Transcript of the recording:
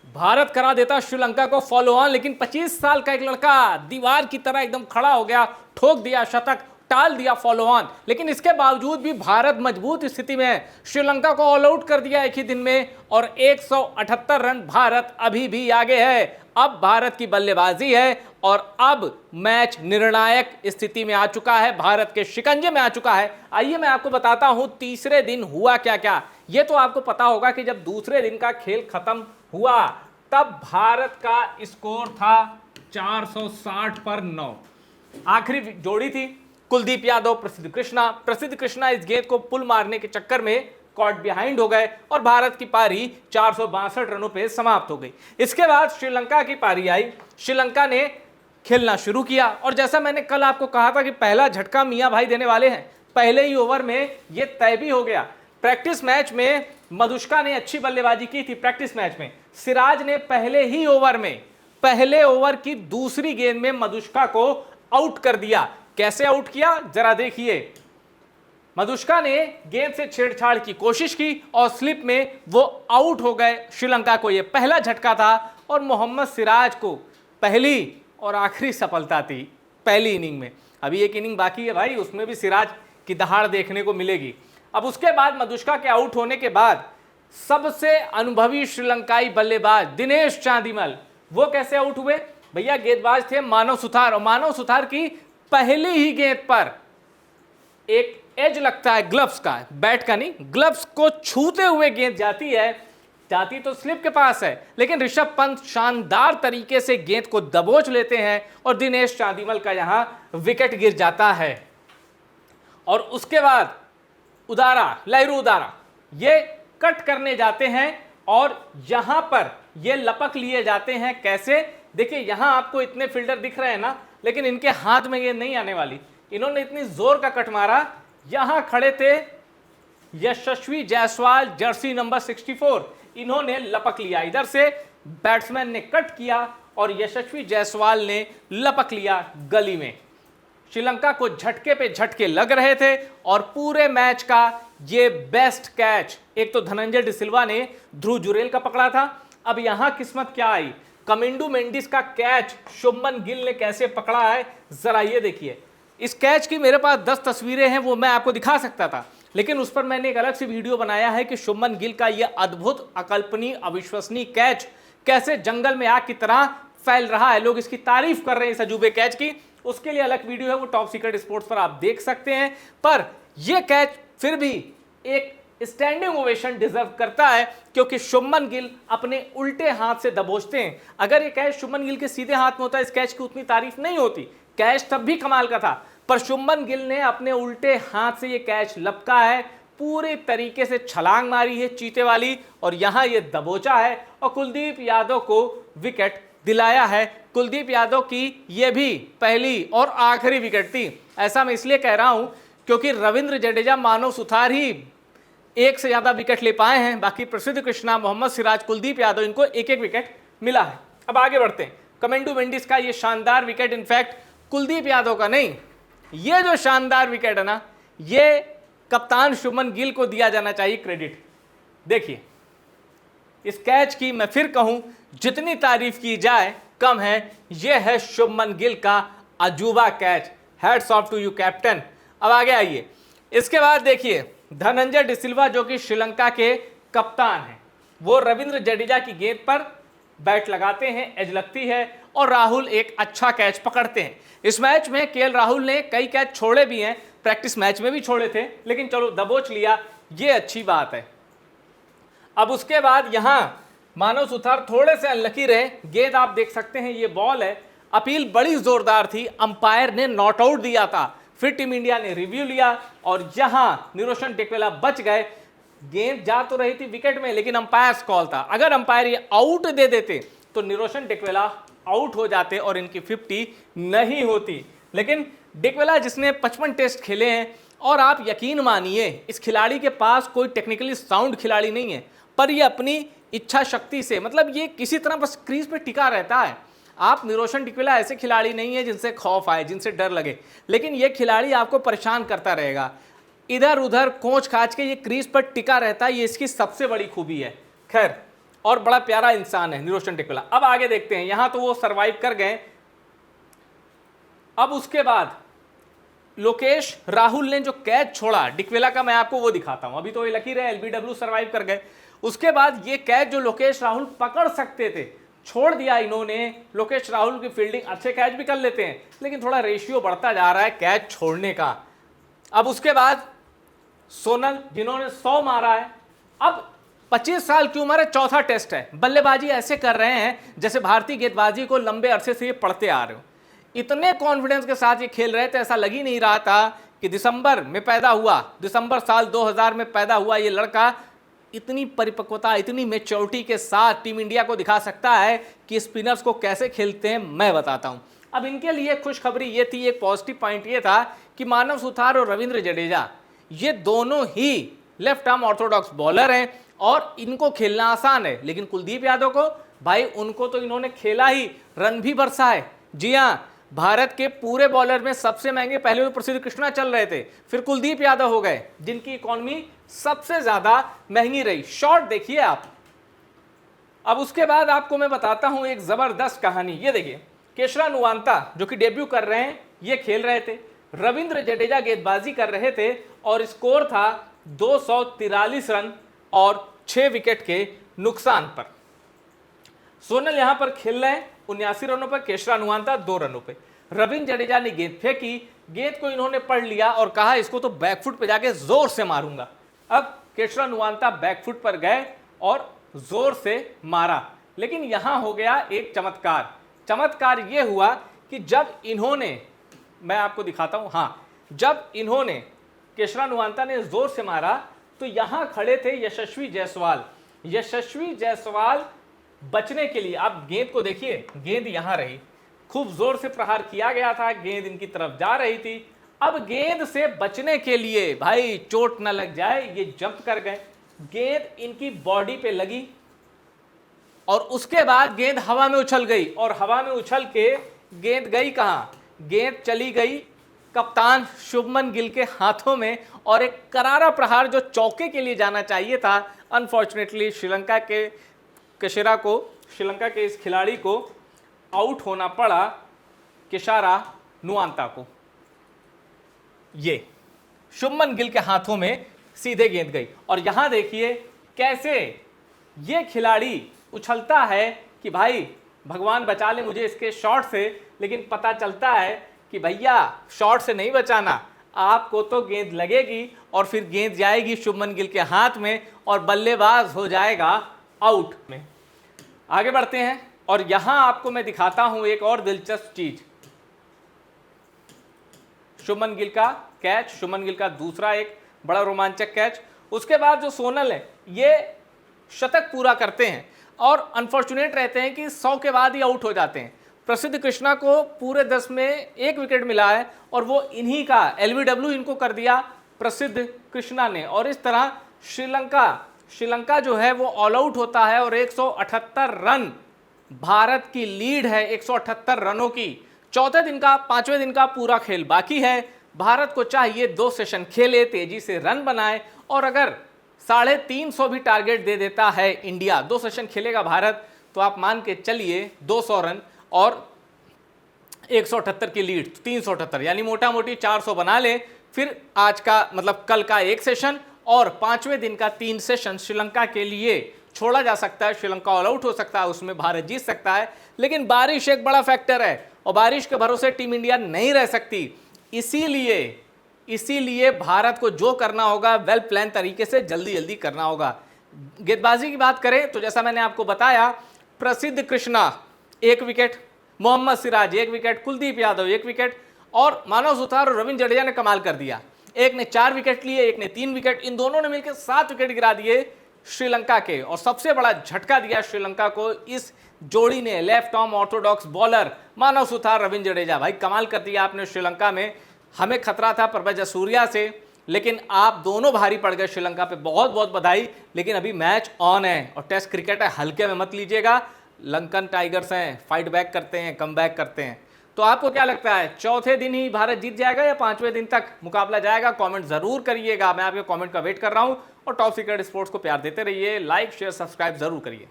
भारत करा देता श्रीलंका को फॉलो ऑन, लेकिन 25 साल का एक लड़का दीवार की तरह एकदम खड़ा हो गया, ठोक दिया शतक, टाल दिया फॉलो ऑन। लेकिन इसके बावजूद भी भारत मजबूत स्थिति में है, श्रीलंका को ऑल आउट कर दिया एक ही दिन में और 178 रन। भारत अभी भी आगे है। अब भारत की बल्लेबाजी है और अब मैच निर्णायक स्थिति में आ चुका है, भारत के शिकंजे में आ चुका है। आइए मैं आपको बताता हूं तीसरे दिन हुआ क्या क्या। ये तो आपको पता होगा कि जब दूसरे दिन का खेल खत्म हुआ तब भारत का स्कोर था 460 पर 9। आखिरी जोड़ी थी कुलदीप यादव प्रसिद्ध कृष्णा इस गेंद को पुल मारने के चक्कर में कॉट बिहाइंड हो गए और भारत की पारी 462 रनों पे समाप्त हो गई। इसके बाद श्रीलंका की पारी आई। श्रीलंका ने खेलना शुरू किया और जैसा मैंने कल आपको कहा था कि पहला झटका मियां भाई देने वाले हैं, पहले ही ओवर में ये तय भी हो गया। प्रैक्टिस मैच में मधुष्का ने अच्छी बल्लेबाजी की थी। प्रैक्टिस मैच में सिराज ने पहले ओवर की दूसरी गेंद में मधुष्का को आउट कर दिया। कैसे आउट किया जरा देखिए। मधुष्का ने गेंद से छेड़छाड़ की कोशिश की और स्लिप में वो आउट हो गए। श्रीलंका को यह पहला झटका था और मोहम्मद सिराज को पहली और आखिरी सफलता थी पहली इनिंग में। अभी एक इनिंग बाकी है भाई, उसमें भी सिराज की दहाड़ देखने को मिलेगी। अब उसके बाद मधुष्का के आउट होने के बाद सबसे अनुभवी श्रीलंकाई बल्लेबाज दिनेश चांदीमल, वो कैसे आउट हुए भैया? गेंदबाज थे मानव सुथार और मानव सुथार की पहली ही गेंद पर एक एज लगता है ग्लव्स का, बैट का नहीं, ग्लव्स को छूते हुए गेंद जाती तो स्लिप के पास है, लेकिन ऋषभ पंत शानदार तरीके से गेंद को दबोच लेते हैं और दिनेश चांदीमल का यहां विकेट गिर जाता है। और उसके बाद लहरू उदारा ये कट करने जाते हैं और यहां पर ये लपक लिए जाते हैं। कैसे? देखिए यहां आपको इतने फील्डर दिख रहे हैं ना, लेकिन इनके हाथ में ये नहीं आने वाली। इन्होंने इतनी जोर का कट मारा, यहां खड़े थे यशस्वी जायसवाल जर्सी नंबर 64, इन्होंने लपक लिया। इधर से बैट्समैन ने कट किया और यशस्वी जायसवाल ने लपक लिया गली में। श्रीलंका को झटके पे झटके लग रहे थे और पूरे मैच का ये बेस्ट कैच एक तो धनंजय डिसिल्वा ने ध्रुव जुरेल का पकड़ा था। अब यहां किस्मत क्या आई, कमिंडू मेंडिस का कैच शुभमन गिल ने कैसे पकड़ा है जरा ये देखिए। इस कैच की मेरे पास 10 तस्वीरें हैं, वो मैं आपको दिखा सकता था, लेकिन उस पर मैंने एक अलग से वीडियो बनाया है कि शुभमन गिल का यह अद्भुत, अकल्पनीय, अविश्वसनीय कैच कैसे जंगल में आग की तरह फैल रहा है। लोग इसकी तारीफ कर रहे हैं इस अजूबे कैच की, उसके लिए अलग वीडियो है, वो टॉप सीक्रेट स्पोर्ट्स पर आप देख सकते हैं। पर यह कैच फिर भी एक स्टैंडिंग ओवेशन डिजर्व करता है क्योंकि शुभमन गिल अपने उल्टे हाथ से दबोचते हैं। अगर ये कैच शुभमन गिल के सीधे हाथ में होता, इस कैच की उतनी तारीफ नहीं होती, कैच तब भी कमाल का था। पर शुभमन गिल ने अपने उल्टे हाथ से ये कैच लपका है, पूरे तरीके से छलांग मारी है चीते वाली और यहां ये दबोचा है और कुलदीप यादव को विकेट दिलाया है। कुलदीप यादव की यह भी पहली और आखिरी विकेट थी। ऐसा मैं इसलिए कह रहा हूं क्योंकि रविंद्र जडेजा, मानव सुथार ही एक से ज्यादा विकेट ले पाए हैं, बाकी प्रसिद्ध कृष्णा, मोहम्मद सिराज, कुलदीप यादव, इनको एक एक विकेट मिला है। अब आगे बढ़ते हैं। कमेंडू मेंडिस का ये शानदार विकेट, इनफैक्ट कुलदीप यादव का नहीं, ये जो शानदार विकेट है ना, ये कप्तान शुभमन गिल को दिया जाना चाहिए क्रेडिट। देखिए इस कैच की मैं फिर कहूं जितनी तारीफ की जाए कम है। यह है शुभमन गिल का अजूबा catch. Hats off to you captain. अब आगे आइए। इसके बाद देखिए धनंजय डिसिल्वा जो कि श्रीलंका के कप्तान हैं, वो रविंद्र जडेजा की गेंद पर बैट लगाते हैं, एज लगती है और राहुल एक अच्छा कैच पकड़ते हैं। इस मैच में केएल राहुल ने कई कैच छोड़े भी हैं, प्रैक्टिस मैच में भी छोड़े थे, लेकिन चलो दबोच लिया, ये अच्छी बात है। अब उसके बाद यहां मानव सुथार थोड़े से अनलकी रहे। गेंद आप देख सकते हैं, ये बॉल है, अपील बड़ी जोरदार थी, अंपायर ने नॉट आउट दिया था, फिर टीम इंडिया ने रिव्यू लिया और यहां निरोशन टेकवेला बच गए। गेंद जा तो रही थी विकेट में, लेकिन अंपायर कॉल था। अगर अंपायर ये आउट दे देते तो निरोशन टेकवेला आउट हो जाते और इनकी 50 नहीं होती। लेकिन डिकवेला जिसने 55 टेस्ट खेले हैं, और आप यकीन मानिए इस खिलाड़ी के पास कोई टेक्निकली साउंड खिलाड़ी नहीं है, पर ये अपनी इच्छा शक्ति से, मतलब ये किसी तरह बस क्रीज पे टिका रहता है। आप निरोशन डिकवेला ऐसे खिलाड़ी नहीं है जिनसे खौफ आए, जिनसे डर लगे, लेकिन ये खिलाड़ी आपको परेशान करता रहेगा, इधर उधर कोच खाच के ये क्रीज पर टिका रहता है, ये इसकी सबसे बड़ी खूबी है। खैर, और बड़ा प्यारा इंसान है निरोशन डिकवेला। अब आगे देखते हैं, यहां तो वो सरवाइव कर गए। अब उसके बाद लोकेश राहुल ने जो कैच छोड़ा डिकवेला का, मैं आपको वो दिखाता हूं। अभी तो ये लकीर है एलबीडब्ल्यू सरवाइव कर गए। उसके बाद ये कैच जो लोकेश राहुल पकड़ सकते थे छोड़ दिया इन्होंने। लोकेश राहुल की फील्डिंग, अच्छे कैच भी कर लेते हैं लेकिन थोड़ा रेशियो बढ़ता जा रहा है कैच छोड़ने का। अब उसके बाद सोनल जिन्होंने 100 मारा है, अब 25 साल की उम्र है, चौथा टेस्ट है, बल्लेबाजी ऐसे कर रहे हैं जैसे भारतीय गेंदबाजी को लंबे अरसे से ये पढ़ते आ रहे हो। इतने कॉन्फिडेंस के साथ ये खेल रहे थे, ऐसा लग ही नहीं रहा था कि दिसंबर में पैदा हुआ, दिसंबर साल 2000 में पैदा हुआ ये लड़का इतनी परिपक्वता, इतनी मैच्योरिटी के साथ टीम इंडिया को दिखा सकता है कि स्पिनर्स को कैसे खेलते हैं। मैं बताता हूं। अब इनके लिए खुशखबरी ये थी, एक पॉजिटिव पॉइंट ये था कि मानव सुथार और रविंद्र जडेजा ये दोनों ही लेफ्ट आर्म ऑर्थोडॉक्स बॉलर हैं और इनको खेलना आसान है। लेकिन कुलदीप यादव को, भाई उनको तो इन्होंने खेला ही, रन भी बरसा है। जी हाँ, भारत के पूरे बॉलर में सबसे महंगे पहले तो प्रसिद्ध कृष्णा चल रहे थे, फिर कुलदीप यादव हो गए जिनकी इकॉनमी सबसे ज्यादा महंगी रही। शॉट देखिए आप। अब उसके बाद आपको मैं बताता हूं एक जबरदस्त कहानी। ये देखिए, केशरा नुवांता जो कि डेब्यू कर रहे हैं, ये खेल रहे थे, रविंद्र जडेजा गेंदबाजी कर रहे थे और स्कोर था 243 रन और 6 विकेट के नुकसान पर। सोनल यहां पर खेल रहे हैं 79 रनों पर, केशरा नुवांता 2 रनों पे। रविंद्र जडेजा ने गेंद फेंकी, गेंद को इन्होंने पढ़ लिया और कहा इसको तो बैकफुट पे जाके जोर से मारूंगा। अब केशरा नुवांता बैकफुट पर गए और जोर से मारा, लेकिन यहां हो गया एक चमत्कार। चमत्कार यह हुआ कि जब इन्होंने, मैं आपको दिखाता हूं, हाँ, जब इन्होंने केशरा नुवांता ने जोर से मारा तो यहां खड़े थे यशस्वी जायसवाल। यशस्वी जायसवाल बचने के लिए, आप गेंद को देखिए, गेंद यहां रही, खूब जोर से प्रहार किया गया था, गेंद इनकी तरफ जा रही थी। अब गेंद से बचने के लिए, भाई चोट ना लग जाए, ये जंप कर गए, गेंद इनकी बॉडी पे लगी और उसके बाद गेंद हवा में उछल गई और हवा में उछल के गेंद गई कहां? गेंद चली गई कप्तान शुभमन गिल के हाथों में और एक करारा प्रहार जो चौके के लिए जाना चाहिए था, अनफॉर्चुनेटली श्रीलंका के केशरा को, श्रीलंका के इस खिलाड़ी को आउट होना पड़ा, केशरा नुवांता को। ये शुभमन गिल के हाथों में सीधे गेंद गई और यहां देखिए कैसे ये खिलाड़ी उछलता है कि भाई भगवान बचा ले मुझे इसके शॉट से, लेकिन पता चलता है कि भैया शॉट से नहीं बचाना, आपको तो गेंद लगेगी और फिर गेंद जाएगी शुभमन गिल के हाथ में और बल्लेबाज हो जाएगा आउट में। आगे बढ़ते हैं और यहां आपको मैं दिखाता हूं एक और दिलचस्प चीज। शुभमन गिल का कैच, शुभमन गिल का दूसरा एक बड़ा रोमांचक कैच। उसके बाद जो सोनल है ये शतक पूरा करते हैं और अनफॉर्चुनेट रहते हैं कि 100 के बाद ही आउट हो जाते हैं। प्रसिद्ध कृष्णा को पूरे 10 में 1 विकेट मिला है और वो इन्हीं का एलबीडब्ल्यू इनको कर दिया प्रसिद्ध कृष्णा ने। और इस तरह श्रीलंका जो है वो ऑल आउट होता है और 178 रन भारत की लीड है, 178 रनों की। चौथे दिन का, 5वें दिन का पूरा खेल बाकी है। भारत को चाहिए 2 सेशन खेले, तेजी से रन बनाए और अगर 350 भी टारगेट दे देता है इंडिया, 2 सेशन खेलेगा भारत, तो आप मान के चलिए 200 रन और 178 की लीड, 378, यानी मोटा मोटी 400 बना ले। फिर आज का मतलब कल का 1 सेशन और 5वें दिन का 3 सेशन श्रीलंका के लिए छोड़ा जा सकता है। श्रीलंका ऑल आउट हो सकता है, उसमें भारत जीत सकता है। लेकिन बारिश एक बड़ा फैक्टर है और बारिश के भरोसे टीम इंडिया नहीं रह सकती। इसीलिए भारत को जो करना होगा वेल प्लान तरीके से जल्दी करना होगा। गेंदबाजी की बात करें तो जैसा मैंने आपको बताया, Prasidh Krishna 1 wicket, Mohammed Siraj 1 wicket, Kuldeep Yadav 1 wicket और मानव सुथार और रविंद्र जडेजा ने कमाल कर दिया। एक ने 4 विकेट लिए, एक ने 3 विकेट, इन दोनों ने मिलकर 7 विकेट गिरा दिए श्रीलंका के। और सबसे बड़ा झटका दिया श्रीलंका को इस जोड़ी ने, लेफ्ट आर्म ऑर्थोडॉक्स बॉलर मानव सुथार, रविंद्र जडेजा। भाई कमाल कर दिया आपने श्रीलंका में। हमें खतरा था प्रभा जसूरिया से, लेकिन आप दोनों भारी पड़ गए श्रीलंका पे, बहुत बहुत बधाई। लेकिन अभी मैच ऑन है और टेस्ट क्रिकेट है, हल्के में मत लीजिएगा। लंकन टाइगर्स हैं, फाइट बैक करते हैं, कम बैक करते हैं। तो आपको क्या लगता है, चौथे दिन ही भारत जीत जाएगा या 5वें दिन तक मुकाबला जाएगा? कमेंट जरूर करिएगा, मैं आपके कमेंट का वेट कर रहा हूं। और टॉप सीक्रेट स्पोर्ट्स को प्यार देते रहिए, लाइक शेयर सब्सक्राइब जरूर करिए।